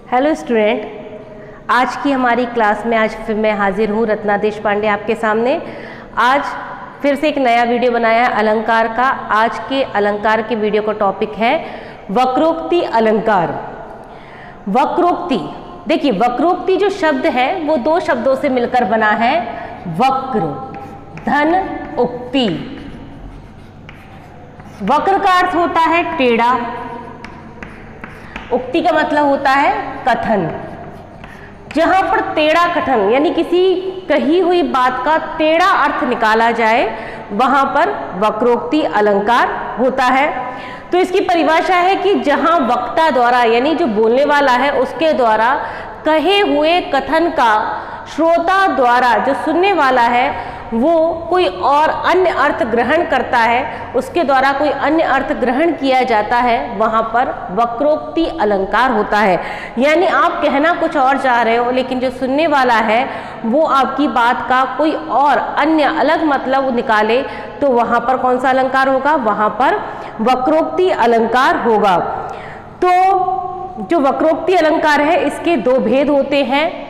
Hello student, आज की हमारी क्लास में आज फिर मैं हाजिर हूँ रत्ना देशपांडे आपके सामने। आज फिर से एक नया वीडियो बनाया है अलंकार का। आज के अलंकार के वीडियो का टॉपिक है वक्रोक्ति अलंकार। वक्रोक्ति, देखिए वक्रोक्ति जो शब्द है वो दो शब्दों से मिलकर बना है, वक्र धन उक्ति। वक्र का अर्थ होता है टेढ़ा, उक्ति का मतलब होता है कथन। जहां पर टेढ़ा कथन यानी किसी कही हुई बात का टेढ़ा अर्थ निकाला जाए वहां पर वक्रोक्ति अलंकार होता है। तो इसकी परिभाषा है कि जहां वक्ता द्वारा यानी जो बोलने वाला है उसके द्वारा कहे हुए कथन का श्रोता द्वारा जो सुनने वाला है वो कोई और अन्य अर्थ ग्रहण करता है, उसके द्वारा कोई अन्य अर्थ ग्रहण किया जाता है, वहां पर वक्रोक्ति अलंकार होता है। यानी आप कहना कुछ और चाह रहे हो लेकिन जो सुनने वाला है वो आपकी बात का कोई और अन्य अलग मतलब निकाले तो वहां पर कौन सा अलंकार होगा? वहां पर वक्रोक्ति अलंकार होगा। तो जो वक्रोक्ति अलंकार है इसके दो भेद होते हैं।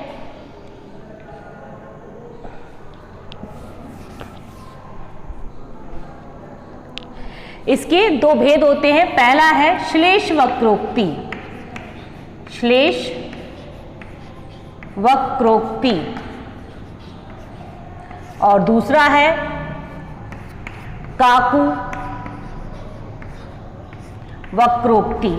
इसके दो भेद होते हैं। पहला है श्लेष वक्रोक्ति, श्लेष वक्रोक्ति, और दूसरा है काकू वक्रोक्ति।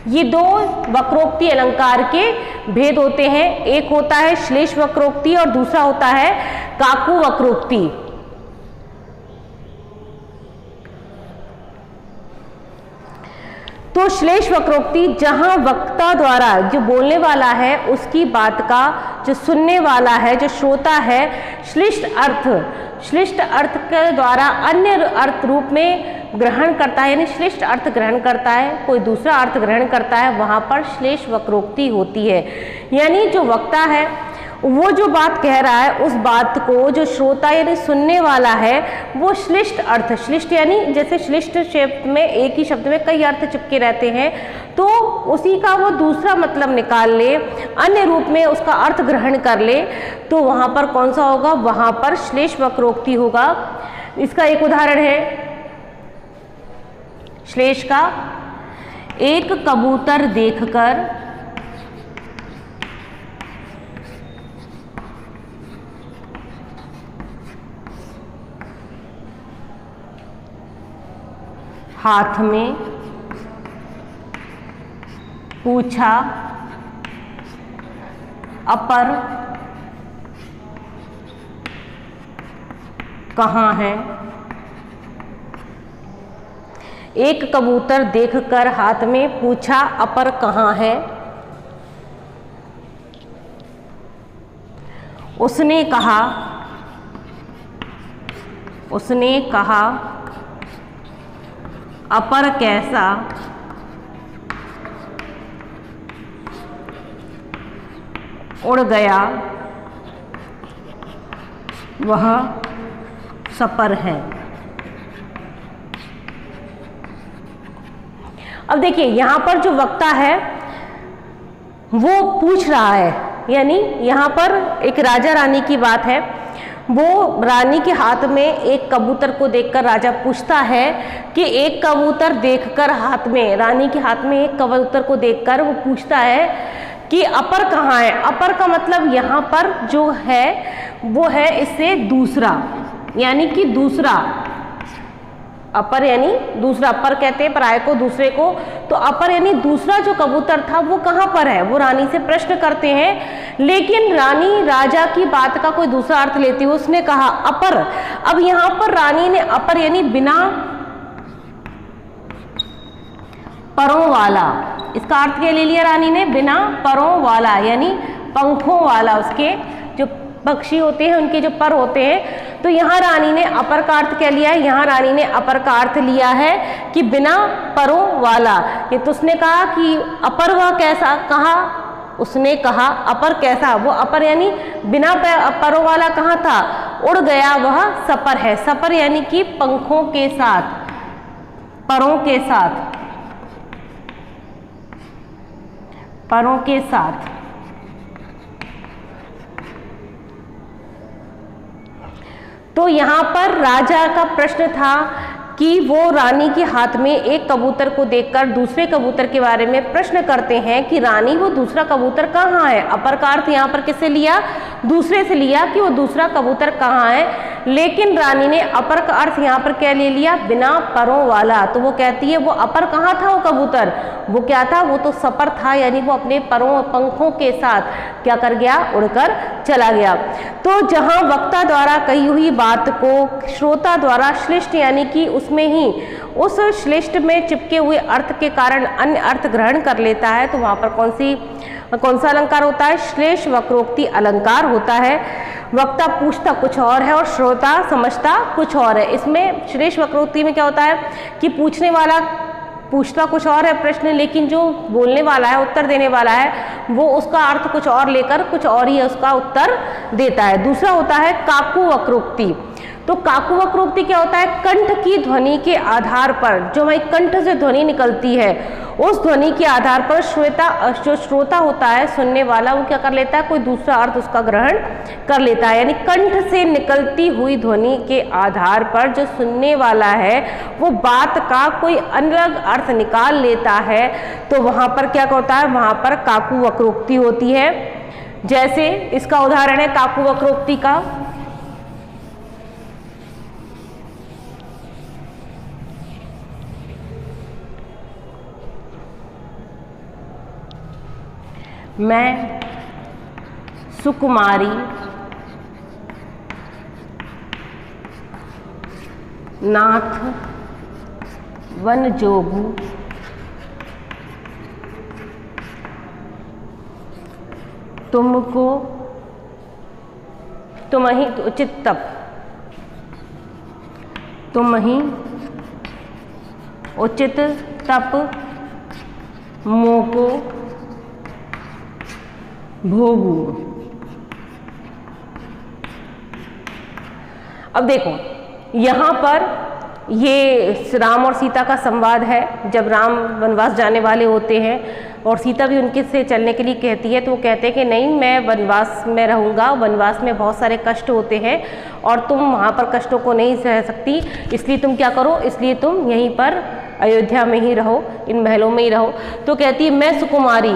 ये दो वक्रोक्ति अलंकार के भेद होते हैं। एक होता है श्लेष वक्रोक्ति और दूसरा होता है काकू वक्रोक्ति। तो श्लेष वक्रोक्ति जहां वक्ता द्वारा जो बोलने वाला है उसकी बात का जो सुनने वाला है जो श्रोता है श्लिष्ट अर्थ के द्वारा अन्य अर्थ रूप में ग्रहण करता है, यानी श्लिष्ट अर्थ ग्रहण करता है, कोई दूसरा अर्थ ग्रहण करता है, वहां पर श्लेष वक्रोक्ति होती है। यानी जो वक्ता है वो जो बात कह रहा है उस बात को जो श्रोता यानी सुनने वाला है वो श्लिष्ट अर्थ, श्लिष्ट यानी जैसे श्लिष्ट शब्द में एक ही शब्द में कई अर्थ चिपके रहते हैं तो उसी का वो दूसरा मतलब निकाल ले, अन्य रूप में उसका अर्थ ग्रहण कर ले, तो वहां पर कौन सा होगा? वहां पर श्लेष वक्रोक्ति होगा। इसका एक उदाहरण है श्लेष का, एक कबूतर देखकर हाथ में पूछा अपर कहाँ है। एक कबूतर देखकर हाथ में पूछा अपर कहाँ है। उसने कहा अपर कैसा, उड़ गया वह सपर है। अब देखिए यहां पर जो वक्ता है वो पूछ रहा है, यानी यहां पर एक राजा रानी की बात है। वो रानी के हाथ में एक कबूतर को देखकर राजा पूछता है कि एक कबूतर देखकर हाथ में, रानी के हाथ में एक कबूतर को देखकर वो पूछता है कि अपर कहाँ है। अपर का मतलब यहाँ पर जो है वो है इससे दूसरा, यानी कि दूसरा। अपर यानी दूसरा, अपर कहते हैं पराये को, दूसरे को। तो अपर यानी दूसरा जो कबूतर था वो कहाँ पर है, वो रानी से प्रश्न करते हैं। लेकिन रानी राजा की बात का कोई दूसरा अर्थ लेती हुई उसने कहा अपर। अब यहाँ पर रानी ने अपर यानी बिना परों वाला, इसका अर्थ क्या ले लिया रानी ने? बिना परों वाला, यानी पंखों वाला, उसके जो पक्षी होते हैं उनके जो पर होते हैं। तो यहाँ रानी ने अपर का अर्थ क्या लिया है? यहाँ रानी ने अपर का अर्थ लिया है कि बिना परों वाला। ये तो उसने कहा कि अपर वह कैसा, कहा उसने कहा अपर कैसा, वो अपर यानी बिना परों वाला कहाँ था? उड़ गया वह सपर है। सपर यानी कि पंखों के साथ, परों के साथ। परों के साथ। तो यहाँ पर राजा का प्रश्न था कि वो रानी के हाथ में एक कबूतर को देखकर दूसरे कबूतर के बारे में प्रश्न करते हैं कि रानी वो दूसरा कबूतर कहाँ है। अपर का अर्थ यहाँ पर किससे लिया, दूसरे से लिया कि वो दूसरा कबूतर कहाँ है, लेकिन रानी ने अपर का अर्थ यहाँ पर क्या ले लिया, बिना परों वाला। तो वो कहती है वो अपर कहाँ था वो कबूतर, वो क्या था, वो तो सपर था, यानी वो अपने परों और पंखों के साथ क्या कर गया, उड़कर चला गया। तो जहाँ वक्ता द्वारा कही हुई बात को श्रोता द्वारा श्लिष्ट यानी कि उसमें ही उस श्लिष्ट में चिपके हुए अर्थ के कारण अन्य अर्थ ग्रहण कर लेता है, तो वहाँ पर कौन सा अलंकार होता है, श्लेष वक्रोक्ति अलंकार होता है। वक्ता पूछता कुछ और है और श्रोता समझता कुछ और है। इसमें श्लेष वक्रोक्ति में क्या होता है कि पूछने वाला पूछता कुछ और है प्रश्न, लेकिन जो बोलने वाला है, उत्तर देने वाला है, वो उसका अर्थ कुछ और लेकर कुछ और ही उसका उत्तर देता है। दूसरा होता है काकु वक्रोक्ति। तो काकु वक्रोक्ति क्या होता है, कंठ की ध्वनि के आधार पर, जो हमारी कंठ से ध्वनि निकलती है, उस ध्वनि के आधार पर जो श्रोता होता है, सुनने वाला, वो क्या कर लेता है, कोई दूसरा अर्थ उसका ग्रहण कर लेता है। यानी कंठ से निकलती हुई ध्वनि के आधार पर जो सुनने वाला है वो बात का कोई अलग अर्थ निकाल लेता है, तो वहाँ पर क्या होता है, वहाँ पर काकु वक्रोक्ति होती है। जैसे इसका उदाहरण है काकु वक्रोक्ति का, मैं सुकुमारी नाथ वन जोगू तुमको तुम ही उचित तप, तुम ही उचित तप मोको भोगू। अब देखो यहाँ पर ये राम और सीता का संवाद है। जब राम वनवास जाने वाले होते हैं और सीता भी उनके से चलने के लिए कहती है, तो वो कहते हैं कि नहीं, मैं वनवास में रहूँगा, वनवास में बहुत सारे कष्ट होते हैं और तुम वहाँ पर कष्टों को नहीं सह सकती, इसलिए तुम क्या करो, इसलिए तुम यहीं पर अयोध्या में ही रहो, इन महलों में ही रहो। तो कहती है मैं सुकुमारी,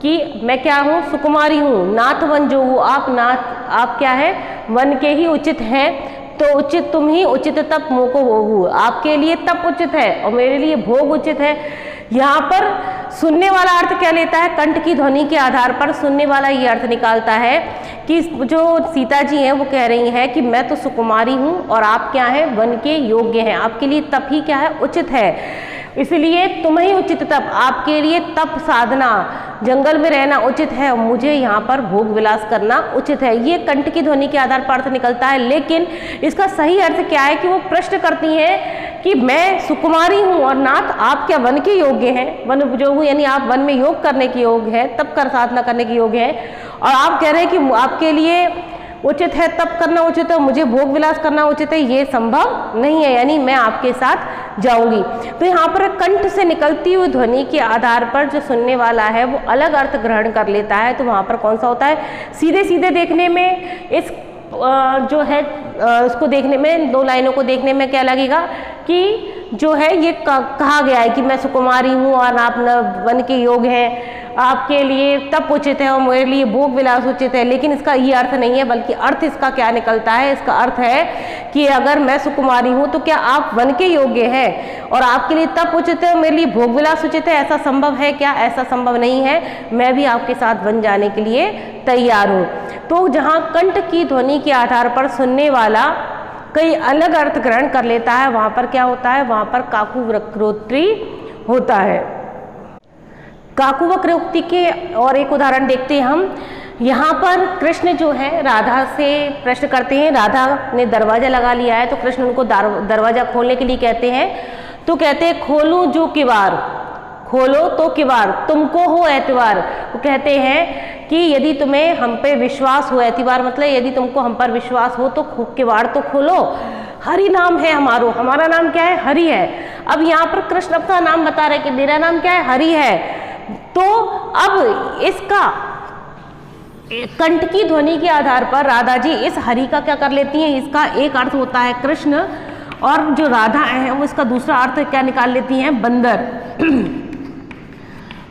कि मैं क्या हूँ, सुकुमारी हूँ, नाथ वन जो हूँ, आप नाथ, आप क्या है, वन के ही उचित हैं, तो उचित तुम ही उचित तप मोको भोगू, आपके लिए तप उचित है और मेरे लिए भोग उचित है। यहाँ पर सुनने वाला अर्थ क्या लेता है, कंठ की ध्वनि के आधार पर सुनने वाला ये अर्थ निकालता है कि जो सीता जी हैं वो कह रही हैं कि मैं तो सुकुमारी हूँ और आप क्या हैं, वन के योग्य हैं, आपके लिए तप ही क्या है, उचित है, इसलिए तुम ही उचित तप, आपके लिए तप साधना, जंगल में रहना उचित है और मुझे यहाँ पर भोग विलास करना उचित है। ये कंठ की ध्वनि के आधार पर अर्थ निकलता है, लेकिन इसका सही अर्थ क्या है कि वो प्रश्न करती हैं कि मैं सुकुमारी हूँ और नाथ आप क्या वन के योग्य हैं, वन जो हूँ यानी आप वन में योग करने के योग्य हैं, तप कर साधना करने के योग्य हैं, और आप कह रहे हैं कि आपके लिए उचित है तप करना उचित है, मुझे भोग विलास करना उचित है, ये संभव नहीं है, यानी मैं आपके साथ जाऊंगी। तो यहाँ पर कंठ से निकलती हुई ध्वनि के आधार पर जो सुनने वाला है वो अलग अर्थ ग्रहण कर लेता है। तो वहाँ पर कौन सा होता है, सीधे सीधे देखने में इस जो है उसको देखने में, दो लाइनों को देखने में क्या लगेगा कि जो है ये कहा गया है कि मैं सुकुमारी हूँ और आप वन के योग हैं, आपके लिए तप उचित है और मेरे लिए भोग विलास उचित है, लेकिन इसका ये अर्थ नहीं है, बल्कि अर्थ इसका क्या निकलता है, इसका अर्थ है कि अगर मैं सुकुमारी हूँ तो क्या आप वन के योग्य हैं और आपके लिए तप उचित है और मेरे लिए भोग विलास उचित है, ऐसा संभव है क्या, ऐसा संभव नहीं है, मैं भी आपके साथ वन जाने के लिए तैयार हूँ। तो जहाँ कंठ की ध्वनि के आधार पर सुनने वाला कई अलग अर्थ ग्रहण कर लेता है, वहाँ पर क्या होता है, वहाँ पर काकु वक्रोक्ति होता है। काकु वक्रोक्ति के और एक उदाहरण देखते हैं हम। यहाँ पर कृष्ण जो है राधा से प्रश्न करते हैं, राधा ने दरवाजा लगा लिया है, तो कृष्ण उनको दरवाजा खोलने के लिए कहते हैं, तो कहते हैं खोलूं जो किवार, खोलो तो किवार, तुमको हो एतवार। वो कहते हैं कि यदि तुम्हें हम पे विश्वास हो, एतवार मतलब यदि तुमको हम पर विश्वास हो तो किवाड़ तो खोलो, हरि नाम है हमारा नाम क्या है, हरि है। अब यहाँ पर कृष्ण अपना नाम बता रहे कि मेरा नाम क्या है, हरि है। तो अब इसका कंठ की ध्वनि के आधार पर राधा जी इस हरि का क्या कर लेती हैं, इसका एक अर्थ होता है कृष्ण, और जो राधा है वो इसका दूसरा अर्थ क्या निकाल लेती हैं, बंदर।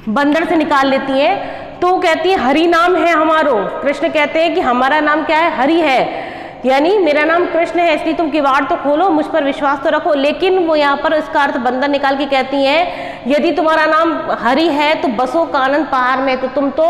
बंदर से निकाल लेती हैं। तो कहती है हरि नाम है हमारो, कृष्ण कहते हैं कि हमारा नाम क्या है, हरि है, यानी मेरा नाम कृष्ण है, इसलिए तुम किवाड़ तो खोलो, मुझ पर विश्वास तो रखो। लेकिन वो यहाँ पर इसका अर्थ बंदर निकाल के कहती हैं यदि तुम्हारा नाम हरि है तो बसो कानन पहाड़ में, तो तुम तो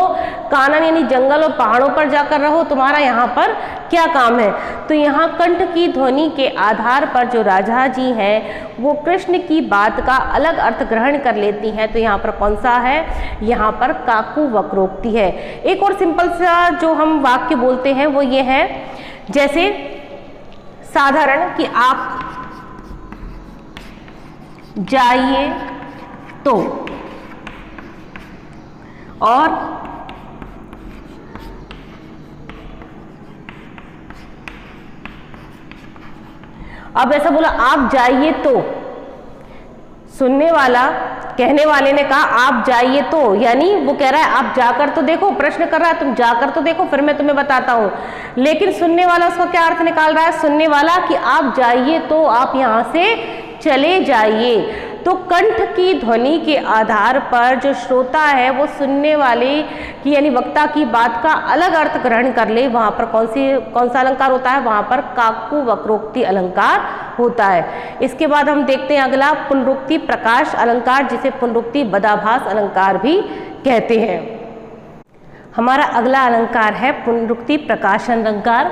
कानन यानी जंगल और पहाड़ों पर जाकर रहो, तुम्हारा यहाँ पर क्या काम है। तो यहाँ कंठ की ध्वनि के आधार पर जो राधा जी हैं वो कृष्ण की बात का अलग अर्थ ग्रहण कर लेती हैं। तो यहाँ पर कौन सा है, यहाँ पर काकू वक्रोक्ति है। एक और सिंपल सा जो हम वाक्य बोलते हैं वो ये है, जैसे साधारण कि आप जाइए तो, और अब ऐसा बोला आप जाइए तो, सुनने वाला कहने वाले ने कहा आप जाइए तो, यानी वो कह रहा है आप जाकर तो देखो, प्रश्न कर रहा है तुम जाकर तो देखो फिर मैं तुम्हें बताता हूं। लेकिन सुनने वाला उसका क्या अर्थ निकाल रहा है, सुनने वाला कि आप जाइए तो आप यहां से चले जाइए। तो कंठ की ध्वनि के आधार पर जो श्रोता है वो सुनने वाले की यानी वक्ता की बात का अलग अर्थ ग्रहण कर ले, वहां पर कौन सा अलंकार होता है, वहां पर काकू वक्रोक्ति अलंकार होता है। इसके बाद हम देखते हैं अगला पुनरुक्ति प्रकाश अलंकार, जिसे पुनरुक्ति बदाभास अलंकार भी कहते हैं। हमारा अगला अलंकार है पुनरुक्ति प्रकाश अलंकार।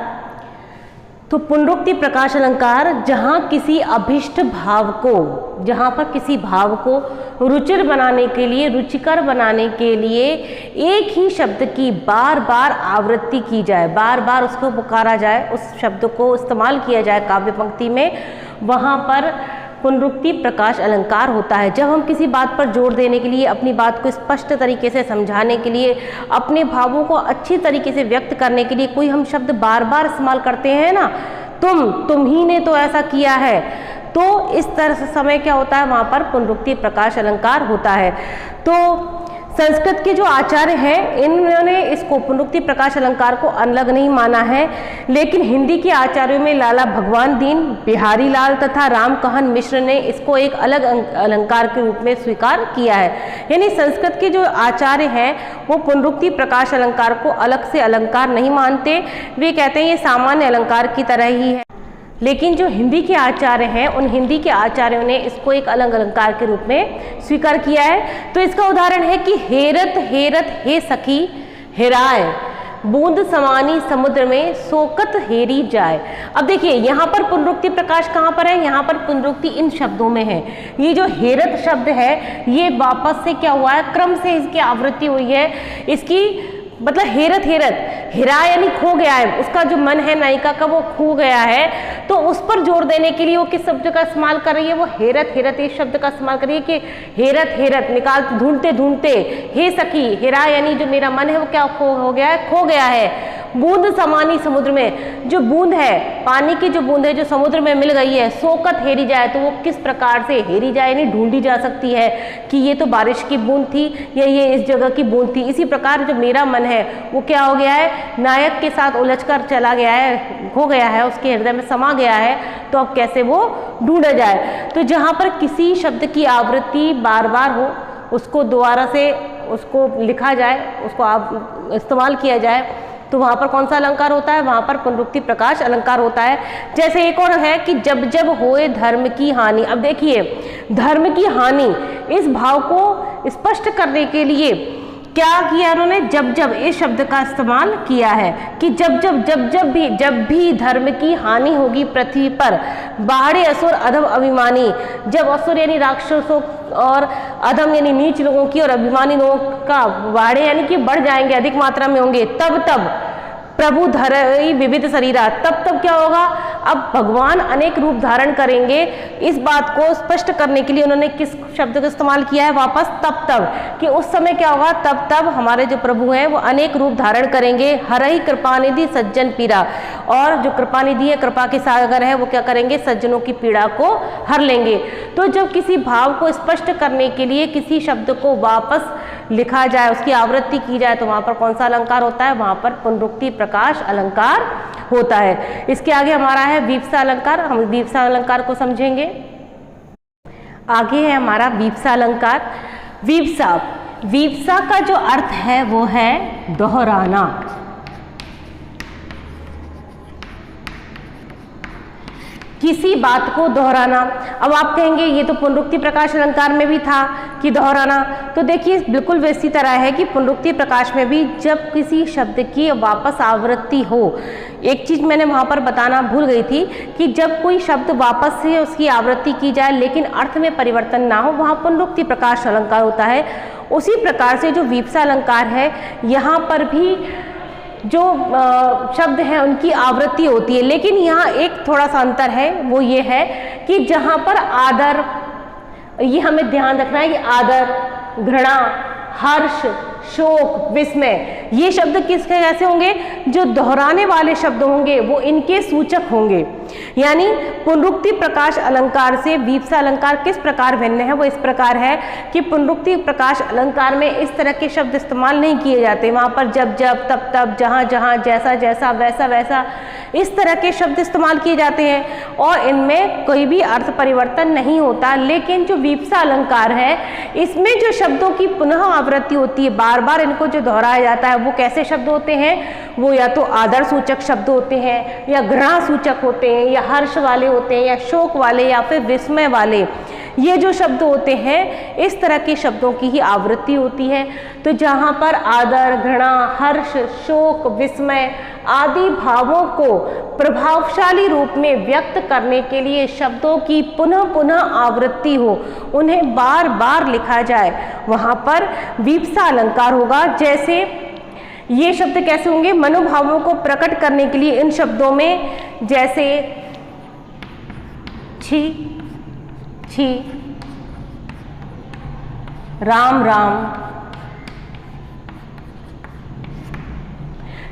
तो पुनरुक्ति प्रकाश अलंकार जहाँ किसी अभिष्ट भाव को, जहाँ पर किसी भाव को रुचिर बनाने के लिए, रुचिकर बनाने के लिए एक ही शब्द की बार बार आवृत्ति की जाए, बार बार उसको पुकारा जाए, उस शब्द को इस्तेमाल किया जाए काव्य पंक्ति में, वहाँ पर पुनरुक्ति प्रकाश अलंकार होता है। जब हम किसी बात पर जोर देने के लिए, अपनी बात को स्पष्ट तरीके से समझाने के लिए, अपने भावों को अच्छी तरीके से व्यक्त करने के लिए कोई हम शब्द बार बार इस्तेमाल करते हैं ना, तुम ही ने तो ऐसा किया है, तो इस तरह से समय क्या होता है, वहाँ पर पुनरुक्ति प्रकाश अलंकार होता है। तो संस्कृत के जो आचार्य हैं इन्होंने इसको पुनरुक्ति प्रकाश अलंकार को अलग नहीं माना है, लेकिन हिंदी के आचार्यों में लाला भगवान दीन, बिहारी लाल तथा रामकहन मिश्र ने इसको एक अलग अलंकार के रूप में स्वीकार किया है। यानी संस्कृत के जो आचार्य हैं वो पुनरुक्ति प्रकाश अलंकार को अलग से अलंकार नहीं मानते, वे कहते हैं ये सामान्य अलंकार की तरह ही है। लेकिन जो हिंदी के आचार्य हैं उन हिंदी के आचार्यों ने इसको एक अलग अलंकार के रूप में स्वीकार किया है। तो इसका उदाहरण है कि हेरत हेरत हे सखी हेराए, बूंद समानी समुद्र में सोकत हेरी जाए। अब देखिए यहाँ पर पुनरुक्ति प्रकाश कहाँ पर है, यहाँ पर पुनरुक्ति इन शब्दों में है। ये जो हेरत शब्द है ये वापस से क्या हुआ है, क्रम से इसकी आवृत्ति हुई है, इसकी मतलब हेरत हेरत, हेरा यानी खो गया है, उसका जो मन है नायिका का वो खो गया है, तो उस पर जोर देने के लिए वो किस शब्द का इस्तेमाल कर रही है, वो हेरत हेरत इस शब्द का इस्तेमाल कर रही है कि हेरत हेरत निकाल ढूंढते ढूंढते, हे सखी हेरा यानी जो मेरा मन है वो क्या हो गया है, खो गया है। बूंद समानी समुद्र में, जो बूंद है पानी की जो बूंद है जो समुद्र में मिल गई है, सोकत हेरी जाए, तो वो किस प्रकार से हेरी जाए यानी ढूंढी जा सकती है कि ये तो बारिश की बूंद थी या ये इस जगह की बूंद थी। इसी प्रकार जो मेरा मन है वो क्या हो गया है, नायक के साथ उलझकर चला गया है, खो गया है, उसके हृदय में समा गया है, तो अब कैसे वो ढूंढा जाए। तो जहाँ पर किसी शब्द की आवृत्ति बार बार हो, उसको दोबारा से उसको लिखा जाए, उसको आप इस्तेमाल किया जाए, तो वहाँ पर कौन सा अलंकार होता है, वहाँ पर पुनरुक्ति प्रकाश अलंकार होता है। जैसे एक और है कि जब जब होए धर्म की हानि। अब देखिए धर्म की हानि, इस भाव को स्पष्ट करने के लिए क्या किया उन्होंने, जब जब इस शब्द का इस्तेमाल किया है कि जब भी धर्म की हानि होगी पृथ्वी पर, बाहरे असुर अधम अभिमानी, जब असुर यानी राक्षसों और अधम यानी नीच लोगों की और अभिमानी लोगों का बाड़े यानी कि बढ़ जाएंगे, अधिक मात्रा में होंगे, तब प्रभु धरई विविध शरीरा, तब क्या होगा, अब भगवान अनेक रूप धारण करेंगे। इस बात को स्पष्ट करने के लिए उन्होंने किस शब्द का इस्तेमाल किया है, वापस तब कि उस समय क्या होगा, तब हमारे जो प्रभु हैं वो अनेक रूप धारण करेंगे। हरई कृपानिधि सज्जन पीड़ा, और जो कृपानिधि है, कृपा के सागर है, वो क्या करेंगे, सज्जनों की पीड़ा को हर लेंगे। तो जब किसी भाव को स्पष्ट करने के लिए किसी शब्द को वापस लिखा जाए, उसकी आवृत्ति की जाए तो वहाँ पर कौन सा अलंकार होता है, वहाँ पर पुनरुक्ति प्रकाश अलंकार होता है। इसके आगे हमारा है वीप्सा अलंकार। हम वीप्सा अलंकार को समझेंगे। आगे है हमारा वीप्सा अलंकार। वीप्सा का जो अर्थ है वो है दोहराना। किसी बात को दोहराना। अब आप कहेंगे ये तो पुनरुक्ति प्रकाश अलंकार में भी था कि दोहराना, तो देखिए बिल्कुल वैसी तरह है कि पुनरुक्ति प्रकाश में भी जब किसी शब्द की वापस आवृत्ति हो, एक चीज मैंने वहां पर बताना भूल गई थी कि जब कोई शब्द वापस से उसकी आवृत्ति की जाए लेकिन अर्थ में परिवर्तन ना हो, वहां पुनरुक्ति प्रकाश अलंकार होता है। उसी प्रकार से जो वीप्सा अलंकार है, यहाँ पर भी जो शब्द हैं उनकी आवृत्ति होती है, लेकिन यहाँ एक थोड़ा सा अंतर है, वो ये है कि जहाँ पर आदर, ये हमें ध्यान रखना है कि आदर, घृणा, हर्ष, शोक, विस्मय, ये शब्द किसके कैसे होंगे, जो दोहराने वाले शब्द होंगे वो इनके सूचक होंगे। यानी पुनरुक्ति प्रकाश अलंकार से वीप्सा अलंकार किस प्रकार भिन्न है, वो इस प्रकार है कि पुनरुक्ति प्रकाश अलंकार में इस तरह के शब्द इस्तेमाल नहीं किए जाते। वहाँ पर जब जब, तब तब, जहाँ जहाँ, जैसा जैसा, वैसा वैसा, इस तरह के शब्द इस्तेमाल किए जाते हैं और इनमें कोई भी अर्थ परिवर्तन नहीं होता। लेकिन जो वीप्सा अलंकार है, इसमें जो शब्दों की पुनः आवृत्ति होती है, बार बार इनको जो दोहराया जाता है, वो कैसे शब्द होते हैं, वो या तो आदर सूचक शब्द होते हैं, या घृणा सूचक होते हैं, या हर्ष वाले होते हैं, या शोक वाले, या फिर विस्मय वाले। ये जो शब्द होते हैं, इस तरह के शब्दों की ही आवृत्ति होती है। तो जहाँ पर आदर, घृणा, हर्ष, शोक, विस्मय आदि भावों को प्रभावशाली रूप में व्यक्त करने के लिए शब्दों की पुनः पुनः आवृत्ति हो, उन्हें बार बार लिखा जाए, वहाँ पर वीप्सा अलंकार होगा। जैसे ये शब्द कैसे होंगे, मनोभावों को प्रकट करने के लिए इन शब्दों में, जैसे छी छी, राम राम,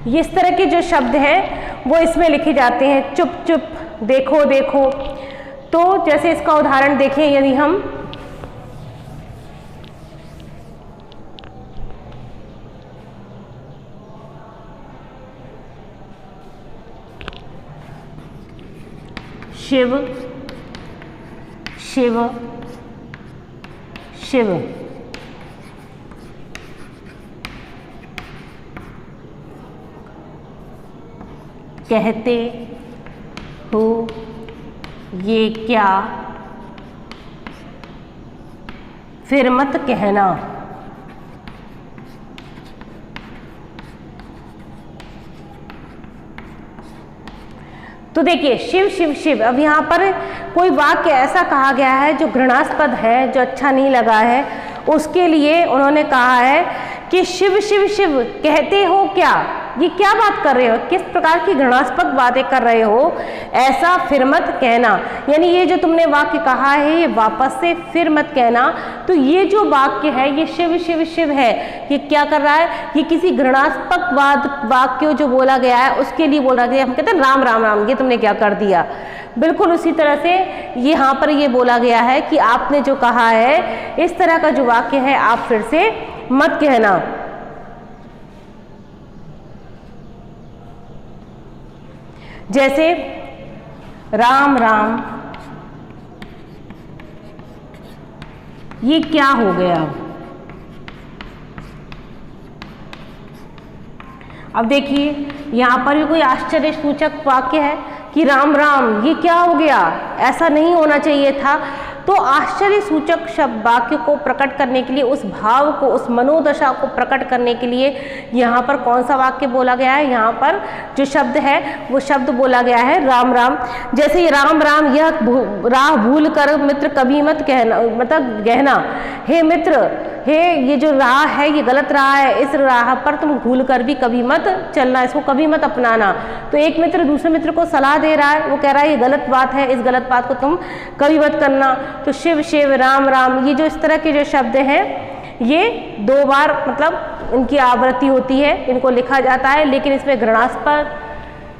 इस तरह के जो शब्द हैं वो इसमें लिखे जाते हैं। चुप चुप, देखो देखो। तो जैसे इसका उदाहरण देखें, यदि हम शिव शिव शिव, कहते हो ये क्या, फिर मत कहना। तो देखिए शिव शिव शिव, अब यहाँ पर कोई वाक्य ऐसा कहा गया है जो घृणास्पद है, जो अच्छा नहीं लगा है, उसके लिए उन्होंने कहा है कि शिव शिव शिव, कहते हो क्या, ये क्या बात कर रहे हो, किस प्रकार की घृणास्पद बातें कर रहे हो, ऐसा फिर मत कहना। यानी ये जो तुमने वाक्य कहा है, ये वापस से फिर मत कहना। तो ये जो वाक्य है, ये शिव शिव शिव है, ये क्या कर रहा है, ये किसी घृणास्पद वाक्य जो बोला गया है उसके लिए बोला गया। हम कहते हैं राम राम राम, ये तुमने क्या कर दिया। बिल्कुल उसी तरह से यहाँ पर ये बोला गया है कि आपने जो कहा है, इस तरह का जो वाक्य है आप फिर से मत कहना। जैसे राम राम, ये क्या हो गया। अब देखिए यहाँ पर भी कोई आश्चर्य सूचक वाक्य है कि राम राम, ये क्या हो गया, ऐसा नहीं होना चाहिए था। तो आश्चर्य सूचक शब्द वाक्य को प्रकट करने के लिए, उस भाव को, उस मनोदशा को प्रकट करने के लिए यहाँ पर कौन सा वाक्य बोला गया है, यहाँ पर जो शब्द है वो शब्द बोला गया है राम राम। जैसे ये राम राम, यह राह भूल कर मित्र कभी मत कहना, मतलब गहना, हे मित्र, हे ये जो राह है ये गलत राह है, इस राह पर तुम भूल कर भी कभी मत चलना, इसको कभी मत अपनाना। तो एक मित्र दूसरे मित्र को सलाह दे रहा है, वो कह रहा है ये गलत बात है, इस गलत बात को तुम कभी मत करना। तो शिव शिव, राम राम, ये जो इस तरह के जो शब्द हैं, ये दो बार मतलब इनकी आवृत्ति होती है, इनको लिखा जाता है, लेकिन इसमें घृणास्पद,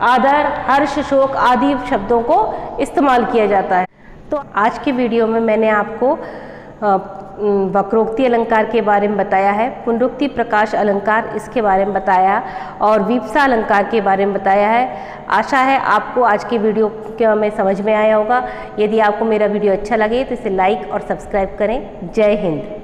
आदर, हर्ष, शोक आदि शब्दों को इस्तेमाल किया जाता है। तो आज की वीडियो में मैंने आपको वक्रोक्ति अलंकार के बारे में बताया है, पुनरुक्ति प्रकाश अलंकार इसके बारे में बताया और विप्सा अलंकार के बारे में बताया है। आशा है आपको आज की वीडियो में समझ में आया होगा। यदि आपको मेरा वीडियो अच्छा लगे तो इसे लाइक और सब्सक्राइब करें। जय हिंद।